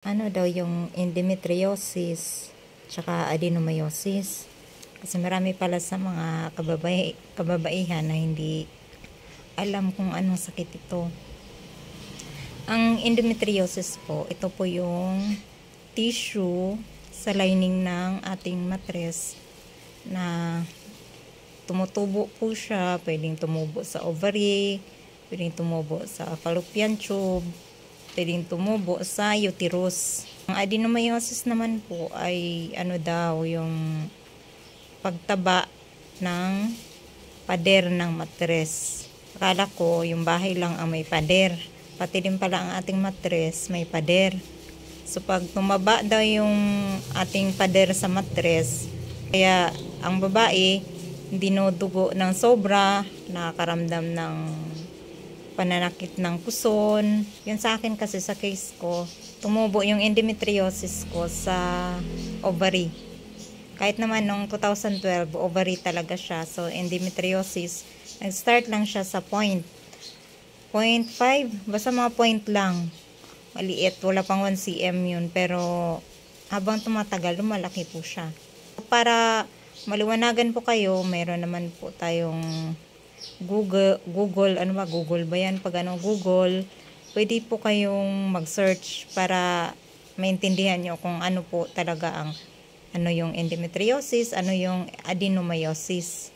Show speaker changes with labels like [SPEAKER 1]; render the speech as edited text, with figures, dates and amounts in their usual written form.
[SPEAKER 1] Ano daw yung endometriosis tsaka adenomyosis. Kasi marami pala sa mga kababaihan na hindi alam kung anong sakit ito. Ang endometriosis po, ito po yung tissue sa lining ng ating matres na tumutubo po siya. Pwedeng tumubo sa ovary, pwedeng tumubo sa fallopian tube, pwedeng tumubo sa uterus. Ang adenomyosis naman po ay ano daw, yung pagtaba ng pader ng matres. Akala ko yung bahay lang ang may pader, pati din pala ang ating matres may pader. So pag tumaba daw yung ating pader sa matres, kaya ang babae dinudugo ng sobra, nakakaramdam ng pananakit ng puson. Yun sa akin kasi sa case ko, tumubo yung endometriosis ko sa ovary. Kahit naman nung 2012, ovary talaga siya. So endometriosis, nag-start lang siya sa 0.5, basta mga point lang. Maliit, wala pang 1 cm yun. Pero habang tumatagal, lumalaki po siya. Para maliwanagan po kayo, meron naman po tayong Google, ano ba? Google ba yan? Pag Google, pwede po kayong mag-search para maintindihan nyo kung ano po talaga ang, ano yung endometriosis, ano yung adenomyosis.